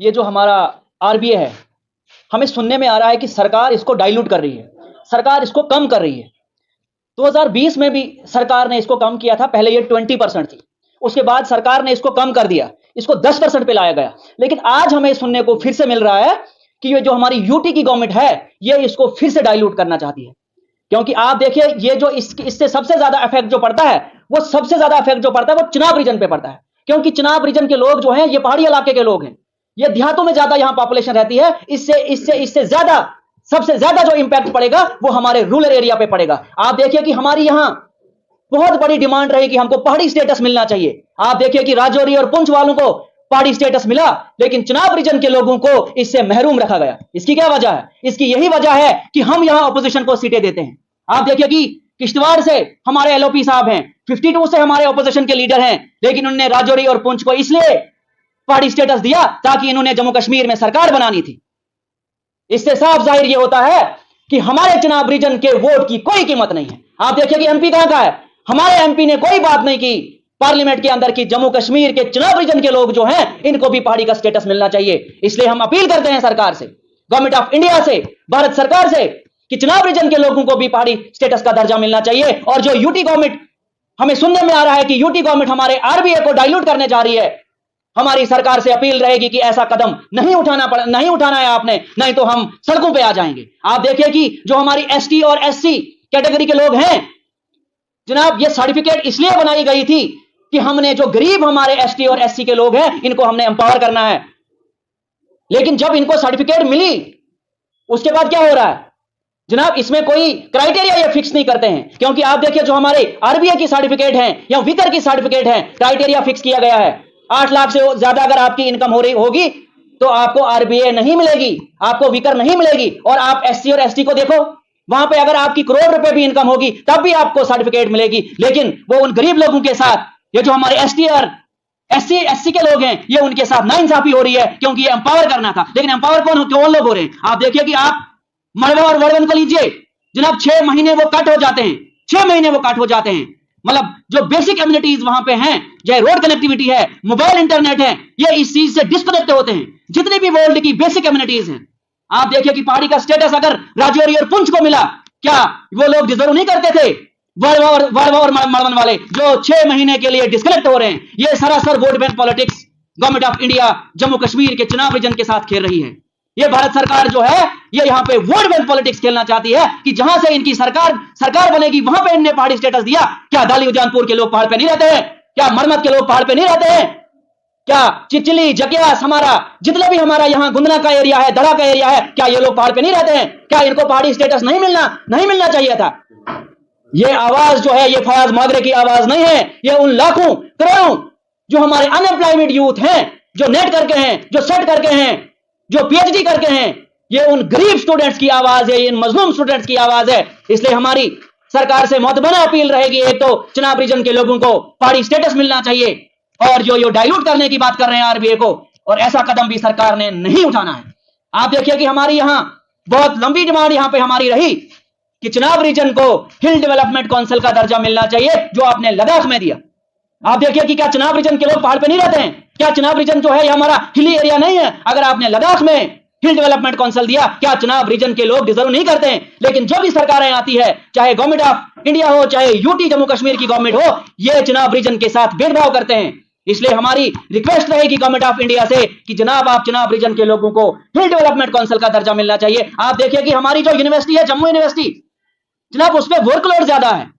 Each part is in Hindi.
ये जो हमारा आरबीए है, हमें सुनने में आ रहा है कि सरकार इसको डाइल्यूट कर रही है, सरकार इसको कम कर रही है। 2020 में भी सरकार ने इसको कम किया था, पहले ये 20% थी, उसके बाद सरकार ने इसको कम कर दिया, इसको 10% पे लाया गया। लेकिन आज हमें सुनने को फिर से मिल रहा है कि ये जो हमारी यूटी की गवर्नमेंट है, ये इसको फिर से डाइल्यूट करना चाहती है। क्योंकि आप देखिए, ये जो इससे सबसे ज्यादा इफेक्ट जो पड़ता है, वो सबसे ज्यादा इफेक्ट जो पड़ता है वो चिनाब रीजन पे पड़ता है। क्योंकि चिनाब रीजन के लोग जो हैं, ये पहाड़ी इलाके के लोग हैं, ये देहातों में ज्यादा यहां पॉपुलेशन रहती है। इससे ज्यादा, सबसे ज्यादा जो इंपैक्ट पड़ेगा वो हमारे रूरल एरिया पे पड़ेगा। आप देखिए कि हमारी यहां बहुत बड़ी डिमांड रही कि हमको पहाड़ी स्टेटस मिलना चाहिए। आप देखिए कि राजौरी और पुंछ वालों को पहाड़ी स्टेटस मिला, लेकिन चिनाब रीजन के लोगों को इससे महरूम रखा गया। इसकी क्या वजह है? इसकी यही वजह है कि हम यहां ऑपोजिशन को सीटें देते हैं। आप देखिए कि किश्तवाड़ से हमारे एलओपी साहब हैं, 52 से हमारे ऑपोजिशन के लीडर हैं, लेकिन उन्होंने राजौरी और पुंछ को इसलिए पहाड़ी स्टेटस दिया ताकि इन्होंने जम्मू कश्मीर में सरकार बनानी थी। इससे साफ जाहिर यह होता है कि हमारे चिनाब रीजन के वोट की कोई कीमत नहीं है। आप देखिए कि एमपी कहां का है, हमारे एमपी ने कोई बात नहीं की पार्लियामेंट के अंदर की जम्मू कश्मीर के चिनाब रीजन के लोग जो हैं, इनको भी पहाड़ी का स्टेटस मिलना चाहिए। इसलिए हम अपील करते हैं सरकार से, गवर्नमेंट ऑफ इंडिया से, भारत सरकार से, कि चिनाब रीजन के लोगों को भी पहाड़ी स्टेटस का दर्जा मिलना चाहिए। और जो यूटी गवर्नमेंट, हमें सुनने में आ रहा है कि यूटी गवर्नमेंट हमारे आरबीए को डाइल्यूट करने जा रही है, हमारी सरकार से अपील रहेगी कि ऐसा कदम नहीं उठाना है आपने, नहीं तो हम सड़कों पे आ जाएंगे। आप देखिए कि जो हमारी एसटी और एससी कैटेगरी के लोग हैं जनाब, ये सर्टिफिकेट इसलिए बनाई गई थी कि हमने जो गरीब हमारे एसटी और एससी के लोग हैं, इनको हमने एम्पावर करना है। लेकिन जब इनको सर्टिफिकेट मिली, उसके बाद क्या हो रहा है जनाब, इसमें कोई क्राइटेरिया ये फिक्स नहीं करते हैं। क्योंकि आप देखिए जो हमारे आरबीए की सर्टिफिकेट है या विकर की सर्टिफिकेट है, क्राइटेरिया फिक्स किया गया है 8 लाख से ज्यादा अगर आपकी इनकम हो रही होगी तो आपको आरबीए नहीं मिलेगी, आपको विकर नहीं मिलेगी। और आप एससी और एसटी को देखो, वहां पे अगर आपकी करोड़ रुपए भी इनकम होगी तब भी आपको सर्टिफिकेट मिलेगी। लेकिन वो उन गरीब लोगों के साथ, ये जो हमारे एसटी और एससी के लोग हैं, ये उनके साथ नाइंसाफी हो रही है। क्योंकि ये एम्पावर करना था, लेकिन एम्पावर कौन लोग हो रहे हैं? आप देखिए कि आप मड़वा और वर्धन को लीजिए जनाब, 6 महीने वो कट हो जाते हैं, 6 महीने वो कट हो जाते हैं। मतलब जो बेसिक एमिनिटीज वहां पे हैं, चाहे रोड कनेक्टिविटी है, मोबाइल इंटरनेट है, ये इस चीज से डिस्कनेक्ट होते हैं। जितनी भी वर्ल्ड की बेसिक एमिनिटीज हैं, आप देखिए कि पहाड़ी का स्टेटस अगर राजौरी और पुंछ को मिला, क्या वो लोग डिजर्व नहीं करते थे? वर्वा और मड़वन वाले जो 6 महीने के लिए डिस्कनेक्ट हो रहे हैं, ये सरासर vote bank politics government of India Jammu Kashmir के चुनाव रीजन के साथ खेल रही है। ये भारत सरकार जो है, ये यहां पे वोट बैंक पॉलिटिक्स खेलना चाहती है कि जहां से इनकी सरकार बनेगी वहां पे इनने पहाड़ी स्टेटस दिया। क्या दाली उजानपुर के लोग पहाड़ पे नहीं रहते हैं? क्या मरमत के लोग पहाड़ पे नहीं रहते हैं? क्या चिचली जकियास, हमारा जितने भी हमारा यहाँ गुंदना का एरिया है, दड़ा का एरिया है, क्या ये लोग पहाड़ पे नहीं रहते हैं? क्या इनको पहाड़ी स्टेटस नहीं मिलना चाहिए था? ये आवाज जो है, ये फयाज मागरे की आवाज नहीं है, ये उन लाखों करोड़ों जो हमारे अनएम्प्लॉयमेंट यूथ हैं, जो नेट करके हैं, जो सेट करके हैं, जो पीएचडी करके हैं, ये उन गरीब स्टूडेंट्स की आवाज है, इन मजलूम स्टूडेंट्स की आवाज है। इसलिए हमारी सरकार से मोतबना अपील रहेगी, एक तो चिनाब रीजन के लोगों को पहाड़ी स्टेटस मिलना चाहिए, और जो डाइल्यूट करने की बात कर रहे हैं आरबीए को, और ऐसा कदम भी सरकार ने नहीं उठाना है। आप देखिए कि हमारी यहां बहुत लंबी डिमांड यहां पे हमारी रही कि चिनाब रीजन को हिल डेवलपमेंट काउंसिल का दर्जा मिलना चाहिए, जो आपने लद्दाख में दिया। आप देखिए कि क्या चिनाब रीजन के लोग पहाड़ पे नहीं रहते हैं? क्या चिनाब रीजन जो है, ये हमारा हिली एरिया नहीं है? अगर आपने लद्दाख में हिल डेवलपमेंट काउंसिल दिया, क्या चिनाब रीजन के लोग डिजर्व नहीं करते हैं? लेकिन जो भी सरकारें आती है, चाहे गवर्नमेंट ऑफ इंडिया हो, चाहे यूटी जम्मू कश्मीर की गवर्नमेंट हो, ये चिनाब रीजन के साथ भेदभाव करते हैं। इसलिए हमारी रिक्वेस्ट रहेगी गवर्नमेंट ऑफ इंडिया से कि जनाब, आप चिनाब रीजन के लोगों को हिल डेवलपमेंट काउंसिल का दर्जा मिलना चाहिए। आप देखिए कि हमारी जो यूनिवर्सिटी है, जम्मू यूनिवर्सिटी, जनाब उस पर वर्कलोड ज्यादा है,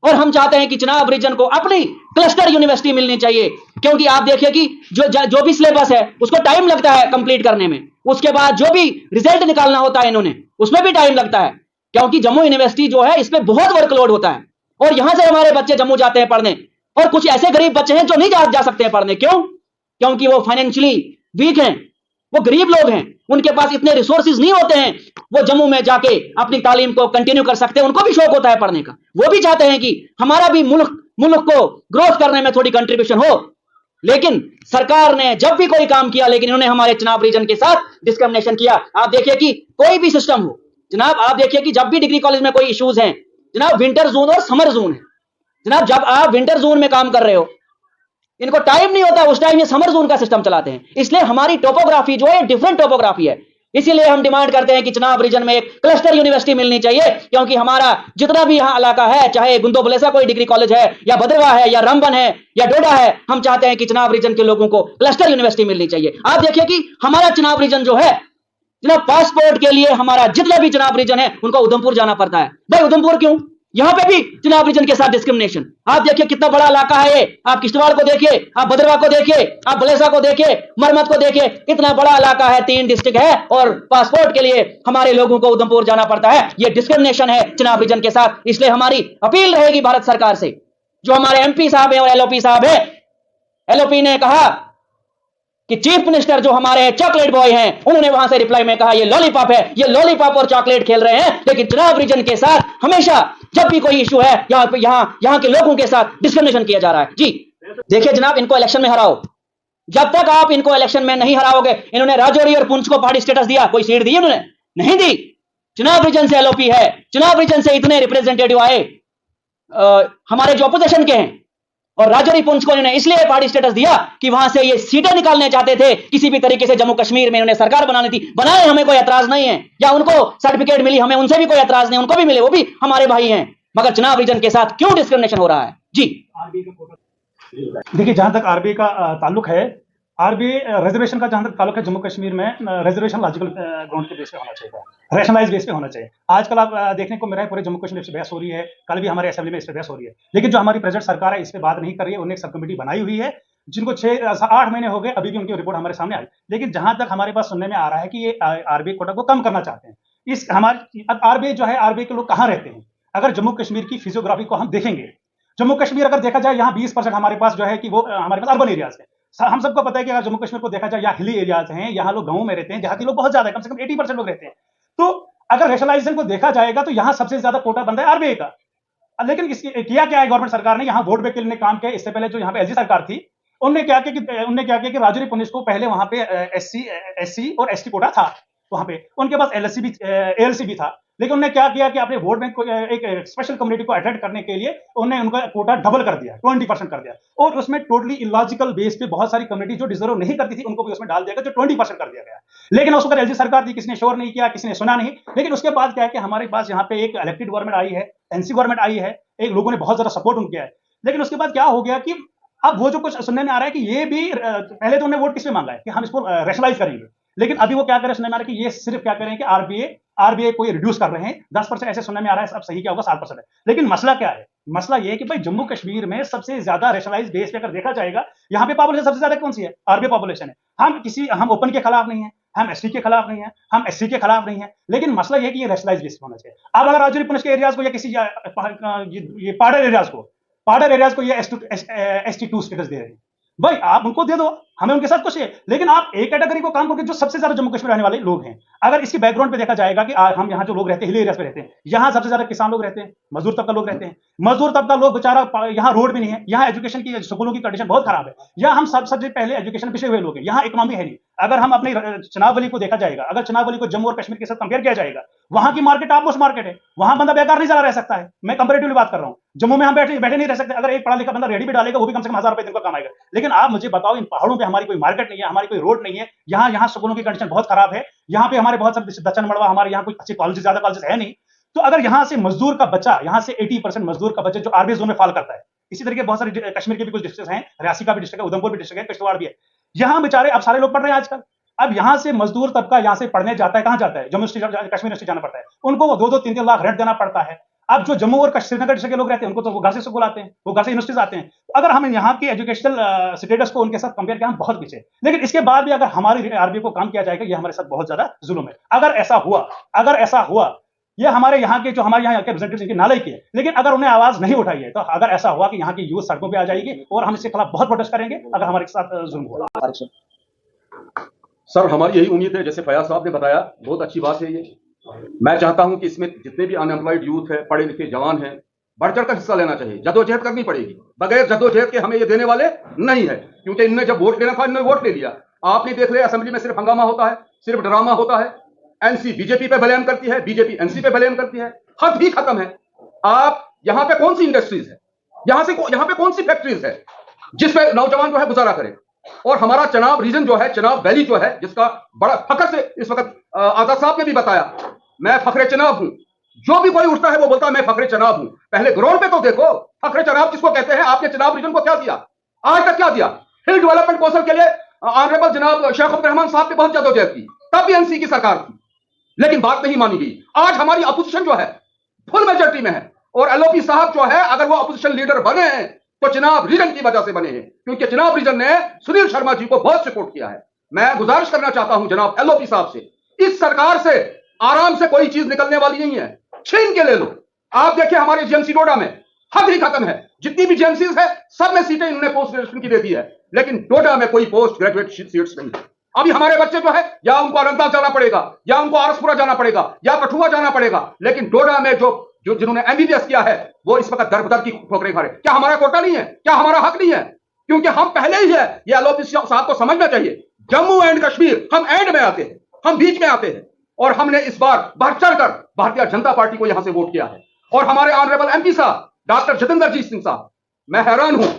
और हम चाहते हैं कि चिनाब रीजन को अपनी क्लस्टर यूनिवर्सिटी मिलनी चाहिए। क्योंकि आप देखिए कि जो भी सिलेबस है उसको टाइम लगता है कंप्लीट करने में, उसके बाद जो भी रिजल्ट निकालना होता है इन्होंने, उसमें भी टाइम लगता है। क्योंकि जम्मू यूनिवर्सिटी जो है, इस पर बहुत वर्कलोड होता है, और यहां से हमारे बच्चे जम्मू जाते हैं पढ़ने, और कुछ ऐसे गरीब बच्चे हैं जो नहीं जा सकते हैं पढ़ने। क्यों? क्योंकि वो फाइनेंशियली वीक हैं, वो गरीब लोग हैं, उनके पास इतने रिसोर्सेज नहीं होते हैं, वो जम्मू में जाके अपनी तालीम को कंटिन्यू कर सकते हैं। उनको भी शौक होता है पढ़ने का, वो भी चाहते हैं कि हमारा भी मुल्क को ग्रोथ करने में थोड़ी कंट्रीब्यूशन हो। लेकिन सरकार ने जब भी कोई काम किया, लेकिन इन्होंने हमारे चिनाब रीजन के साथ डिस्क्रिमिनेशन किया। आप देखिए कि कोई भी सिस्टम हो जनाब, आप देखिए कि जब भी डिग्री कॉलेज में कोई इश्यूज हैं जनाब, विंटर जोन और समर जोन है जनाब। जब आप विंटर जोन में काम कर रहे हो, इनको टाइम नहीं होता, उस टाइम ये समर जोन का सिस्टम चलाते हैं। इसलिए हमारी टोपोग्राफी जो है डिफरेंट टोपोग्राफी है। इसीलिए हम डिमांड करते हैं कि चिनाब रीजन में एक क्लस्टर यूनिवर्सिटी मिलनी चाहिए, क्योंकि हमारा जितना भी यहां इलाका है, चाहे गुंदो बलेसा कोई डिग्री कॉलेज है, या भद्रवा है, या रामबन है, या डोडा है, हम चाहते हैं कि चिनाब रीजन के लोगों को क्लस्टर यूनिवर्सिटी मिलनी चाहिए। आप देखिए कि हमारा चिनाब रीजन जो है, जनाब पासपोर्ट के लिए हमारा जितना भी चिनाब रीजन है उनको उधमपुर जाना पड़ता है। भाई उधमपुर क्यों? यहां पे भी चिनाब रीजन के साथ डिस्क्रिमिनेशन। आप देखिए कितना बड़ा इलाका है ये, आप किश्तवाड़ को देखिए, आप भद्रवा को देखिए, आप बलेसा को देखिए, मरमत को देखिए, कितना बड़ा इलाका है, 3 डिस्ट्रिक्ट है, और पासपोर्ट के लिए हमारे लोगों को उधमपुर जाना पड़ता है। ये डिस्क्रिमिनेशन है चिनाब रीजन के साथ। इसलिए हमारी अपील रहेगी भारत सरकार से, जो हमारे एमपी साहब है और एलओपी साहब है। एलओपी ने कहा कि चीफ मिनिस्टर जो हमारे चॉकलेट बॉय हैं, उन्होंने वहां से रिप्लाई में कहा ये लॉलीपॉप है, ये लॉलीपॉप और चॉकलेट खेल रहे हैं। लेकिन चिनाब रीजन के साथ हमेशा जब भी कोई इशू है, यहां के लोगों के साथ डिस्क्रिमिनेशन किया जा रहा है। जी देखिए जनाब, इनको इलेक्शन में हराओ। जब तक आप इनको इलेक्शन में नहीं हराओगे, इन्होंने राजौरी और पुंछ को पहाड़ी स्टेटस दिया, कोई सीट दी उन्होंने? नहीं दी। चिनाब रीजन से एलओपी है, चिनाब रीजन से इतने रिप्रेजेंटेटिव आए हमारे जो अपोजिशन के हैं, और राजौरी पुंछ को इन्होंने इसलिए पहाड़ी स्टेटस दिया कि वहां से ये सीटें निकालने चाहते थे, किसी भी तरीके से जम्मू कश्मीर में इन्होंने सरकार बनानी थी। बनाए, हमें कोई एतराज नहीं है, या उनको सर्टिफिकेट मिली, हमें उनसे भी कोई एतराज नहीं, उनको भी मिले, वो भी हमारे भाई हैं। मगर चिनाब रीजन के साथ क्यों डिस्क्रिमिनेशन हो रहा है? जी देखिए, जहां तक आरबीआई का ताल्लुक है, आरबीआई रिजर्वेशन का जहां तक ताल्लुक है, जम्मू कश्मीर में रिजर्वेशन लॉजिकल ग्राउंड के बेस पे होना चाहिए, रैशनलाइज बेस पे होना चाहिए। आजकल आप देखने को मिल रहा है पूरे जम्मू कश्मीर से बहस हो रही है, कल भी हमारे असेंबली में इस पर बहस हो रही है। लेकिन जो हमारी प्रेजेंट सरकार है इस पर बात नहीं कर रही है। उन्होंने एक सब कमेटी बनाई हुई है, जिनको 6-8 महीने हो गए, अभी भी उनकी रिपोर्ट हमारे सामने आई। लेकिन जहां तक हमारे पास सुनने में आ रहा है कि ये आरबीआई कोटा को कम करना चाहते हैं। इस हमारे अब आरबीआई जो है, आरबीआई के लोग कहाँ रहते हैं? अगर जम्मू कश्मीर की फिजियोग्राफी को हम देखेंगे, जम्मू कश्मीर अगर देखा जाए, यहाँ 20% हमारे पास जो है कि वो हमारे पास अर्बन एरियाज है। हम सबको पता है कि अगर जम्मू कश्मीर को देखा जाए, यहाँ हिली एरियाज हैं, यहाँ लोग गांव में रहते हैं, देहाती लोग बहुत ज्यादा है, कम से कम 80% लोग रहते हैं। तो अगर रैशनलाइजेशन को देखा जाएगा तो यहाँ सबसे ज्यादा कोटा बनता है आरबीआई का। लेकिन किया क्या है गवर्नमेंट सरकार ने? यहाँ वोट बैंक के लिए काम किया। इससे पहले जो यहाँ पे एलजी सरकार थी, उन्होंने क्या किया कि राजौरी पुलिस को पहले वहां पे एससी और एसटी कोटा था वहां पे, उनके पास एएलसी भी था। लेकिन उन्होंने क्या किया कि अपने वोट बैंक को एक स्पेशल कम्युनिटी को अट्रैक्ट करने के लिए उन्होंने उनका कोटा डबल कर दिया, 20% कर दिया। और उसमें टोटली इलॉजिकल बेस पे बहुत सारी कम्युनिटी जो डिजर्व नहीं करती थी उनको भी उसमें डाल दिया गया, जो 20% कर दिया गया। लेकिन उस वक्त एलजी सरकार थी, किसी ने शोर नहीं किया, किसी ने सुना नहीं। लेकिन उसके बाद क्या है कि हमारे पास यहाँ पे एक इलेक्टेड गवर्नमेंट आई है, एनसी गवर्नमेंट आई है, एक लोगों ने बहुत ज्यादा सपोर्ट उनको किया है। लेकिन उसके बाद क्या हो गया कि अब वो जो कुछ सुनने में आ रहा है कि ये भी पहले तो उन्होंने वोट किस पे मांगा है कि हम इसको रैशनलाइज करेंगे। लेकिन अभी वो क्या कर रहे हैं सुनने में आ रहा है कि ये सिर्फ क्या करें कि आरबीआई को ये रिड्यूस कर रहे हैं 10%, ऐसे सुनने में आ रहा है। अब सही क्या होगा 7% है। लेकिन मसला क्या है? मसला ये है कि भाई जम्मू कश्मीर में सबसे ज्यादा रैशनलाइज बेस पे अगर देखा जाएगा, यहाँ पे पॉपुलेशन सबसे ज्यादा कौन सी है? आरबीआई पॉपुलेशन है। हम ओपन के खिलाफ नहीं है, हम एसटी के खिलाफ नहीं है, हम एससी के खिलाफ नहीं है। लेकिन मसला ये है कि ये रैशनलाइज बेस होना चाहिए। अब अगर राजौरी पुलिस के एरियाज को या किसी ये पार्डर एरियाज को ये ST2 स्टेटस दे रहे हैं, भाई आप उनको दे दो, हमें उनके साथ कुछ है। लेकिन आप एक कैटेगरी को काम करके जो सबसे ज्यादा जम्मू कश्मीर रहने वाले लोग हैं, अगर इसकी बैकग्राउंड पे देखा जाएगा कि हम यहाँ जो लोग रहते हैं हिली एरियाज पे रहते हैं, यहाँ सबसे ज्यादा किसान लोग रहते हैं, मजदूर तबका लोग रहते हैं। मजदूर तबका लोग बेचारा, यहाँ रोड भी नहीं है, यहाँ एजुकेशन की स्कूलों की कंडीशन बहुत खराब है, यहाँ हम सबसे पहले एजुकेशन पिछड़े हुए लोग हैं, यहाँ इकोनॉमी है नहीं। अगर हम अपनी चनाब को देखा जाएगा, अगर चनाब को जम्मू और कश्मीर के साथ कंपेयर किया जाएगा, वहां की मार्केट टॉप मोस्ट मार्केट है, वहां बंदा बेकार नहीं चला रह सकता है। मैं कंपेरेटिवली बात कर रहा हूँ। जम्मू में हम बैठे नहीं रह सकते। अगर एक पढ़ा लिखा बंदा रेडी भी डालेगा, वो भी कम से कम 1000 रुपए दिन का कमाएगा। लेकिन आप मुझे बताओ, इन पहाड़ों पे हमारी कोई मार्केट नहीं है, हमारी कोई रोड नहीं है, यहाँ स्कूलों की कंडीशन बहुत खराब है, यहाँ पे हमारे बहुत सारे दक्षिण मड़वा, हमारे यहाँ कोई अच्छे कॉलेज, ज्यादा कॉलेज है नहीं। तो अगर यहाँ से मजदूर का बच्चा, यहाँ से 80% मजदूर का बच्चा जो आरबीआई जोन में फॉल करता है, इसी तरीके बहुत सारे कश्मीर के भी कुछ डिस्ट्रिक्ट हैं, रियासी का भी डिस्ट्रिक्ट है, उधमपुर भी डिस्ट्रिक्ट है, किश्तवाड़ भी है, यहाँ बेचारे अब सारे लोग पढ़ रहे हैं आजकल। अब यहाँ से मजदूर तबका यहाँ से पढ़ने जाता है, कहाँ जाता है? जम्मू कश्मीर यूनिवर्सिटी जाना पड़ता है, उनको वो 2-2, 3-3 लाख रेंट देना पड़ता है। अब जो जम्मू और श्रीनगर डिस्ट्रिक्ट के लोग रहते हैं, उनको तो वो घर से स्कूल आते हैं, वो घर से यूनिवर्सिटीज आते हैं। तो अगर हम यहाँ की एजुकेशनल स्टेटस को उनके साथ कंपेयर करें, हम बहुत पीछे। लेकिन इसके बाद भी अगर हमारी आरबीआई को काम किया जाएगा, ये हमारे साथ बहुत ज्यादा जुल्म है। अगर ऐसा हुआ, ये हमारे यहाँ के जो हमारे यहाँ के रिप्रेजेंटेटिव्स इनकी नालायकी है। लेकिन अगर उन्हें आवाज नहीं उठाई है, तो अगर ऐसा हुआ कि यहाँ की यूथ सड़कों पे आ जाएगी और हम इसके खिलाफ बहुत प्रोटेस्ट करेंगे अगर हमारे साथ जुल्म हुआ। सर, हमारी यही उम्मीद है, जैसे फयाज साहब ने बताया, बहुत अच्छी बात है ये। मैं चाहता हूं कि इसमें जितने भी अनएम्प्लॉयड यूथ है, पढ़े लिखे जवान हैं, बढ़ चढ़ कर हिस्सा लेना चाहिए। जदोजहद करनी पड़ेगी, बगैर जदोजहद के हमें ये देने वाले नहीं है। क्योंकि इनने जब वोट लेना था, इन्होंने वोट ले लिया। आपने देख लिया असेंबली में सिर्फ हंगामा होता है, सिर्फ ड्रामा होता है। एनसी बीजेपी पे ब्लेम करती है, बीजेपी एनसी पे ब्लेम करती है। हद ही खत्म है। आप यहाँ पे कौन सी इंडस्ट्रीज है, यहाँ पे कौन सी फैक्ट्रीज है? जिसपे नौजवान जो है गुजारा करे। और हमारा चनाब रीजन जो है, चनाब वैली जो है, जिसका बड़ा फख्र से इस वक्त आजाद साहब ने भी बताया, मैं फखरे चनाब हूं। जो भी कोई उठता है वो बोलता है मैं फखरे चनाब हूं। पहले ग्राउंड पे तो देखो फखरे चनाब किसको कहते हैं। आपने चनाब रीजन को क्या दिया, आज तक क्या दिया? हिल डेवलपमेंट कौंसिल के लिए ऑनरेबल जनाब शेख अब्दुल रहमान साहब ने बहुत जद्दोजहद की, तब भी एनसी की सरकार थी, लेकिन बात नहीं मानी गई। आज हमारी अपोजिशन जो है फुल मेजोरिटी में है, और एलओपी साहब जो है अगर वो अपोजिशन लीडर बने हैं तो चनाब रीजन की वजह से बने हैं, क्योंकि चनाब रीजन ने सुनील शर्मा जी को बहुत सपोर्ट किया है। मैं गुजारिश करना चाहता हूं जनाब एलओपी साहब से, इस सरकार से आराम से कोई चीज निकलने वाली नहीं है, छीन के ले लो। आप देखिए हमारे जीएमसी डोडा में हद ही खत्म है, जितनी भी जीएमसीज है सब में सीटें इन्होंने पोस्ट ग्रेजुएशन की दे दी है, लेकिन डोडा में कोई पोस्ट ग्रेजुएट सीट्स नहीं है। अभी हमारे बच्चे जो है या उनको अनंतनाग जाना पड़ेगा, या उनको आरसपुरा जाना पड़ेगा, या कठुआ जाना पड़ेगा, लेकिन डोडा में जो जिन्होंने एमबीबीएस किया है वो इस वक्त दर बदर की ठोकरें खा रहे। क्या हमारा कोटा नहीं है? क्या हमारा हक नहीं है? क्योंकि हम पहले ही है, ये एलओपी साहब को समझना चाहिए। जम्मू एंड कश्मीर हम एंड में आते हैं, हम बीच में आते हैं, और हमने इस बार बढ़ चढ़कर भारतीय जनता पार्टी को यहां से वोट किया है। और हमारे ऑनरेबल एमपी साहब डॉक्टर जितेंद्रजीत सिंह साहब, मैं हैरान हूं,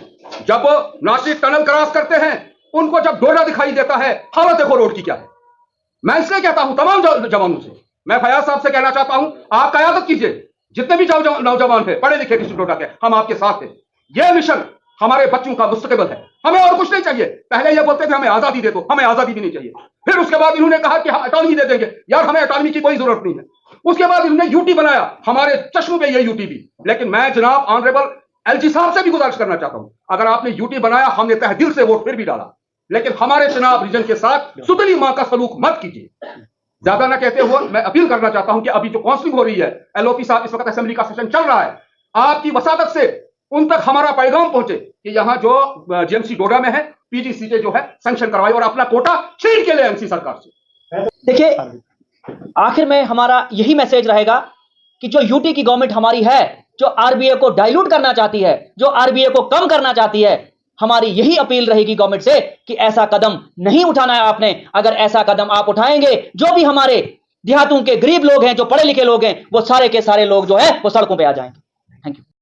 जब नासिक टनल क्रॉस करते हैं उनको जब डोडा दिखाई देता है, हालत देखो रोड की क्या है। मैं इसलिए कहता हूं तमाम जवानों से, मैं फयाज साहब से कहना चाहता हूं, आप कयादत कीजिए, जितने भी नौजवान है पढ़े लिखे डिस्ट्रिक्ट डोडा के, हम आपके साथ हैं। यह मिशन हमारे बच्चों का मुस्तकबिल है, हमें और कुछ नहीं चाहिए। पहले ये बोलते थे हमें आजादी दे दो, हमें आजादी भी नहीं चाहिए। फिर उसके बाद इन्होंने कहा कि हम अटॉनमी दे देंगे, यार हमें अटॉनमी की कोई जरूरत नहीं है। उसके बाद इन्होंने यूटी बनाया, हमारे चश्मों पे ये यूटी भी। लेकिन मैं जनाब ऑनरेबल एलजी साहब से भी गुजारिश करना चाहता हूं, अगर आपने यूटी बनाया, हमने तहे दिल से वोट फिर भी डाला, लेकिन हमारे चनाब रीजन के साथ सुतली मां का सलूक मत कीजिए। ज्यादा ना कहते हुए मैं अपील करना चाहता हूं कि अभी जो काउंसलिंग हो रही है, एलओपी साहब इस वक्त असेंबली का सेशन चल रहा है, आपकी वसादत से उन तक हमारा पैगाम पहुंचे कि यहां जो जीएमसी डोडा में है पीजी सीटें जो है सैंक्शन करवाई और अपना कोटा छीन के ले एमसी सरकार से। देखिए, आखिर में हमारा यही मैसेज रहेगा कि जो यूटी की गवर्नमेंट हमारी है, जो आरबीए को डाइल्यूट करना चाहती है, जो आरबीए को कम करना चाहती है, हमारी यही अपील रहेगी गवर्नमेंट से कि ऐसा कदम नहीं उठाना है आपने। अगर ऐसा कदम आप उठाएंगे, जो भी हमारे देहातों के गरीब लोग हैं, जो पढ़े लिखे लोग हैं, वो सारे के सारे लोग जो है वो सड़कों पे आ जाएंगे। Thank you.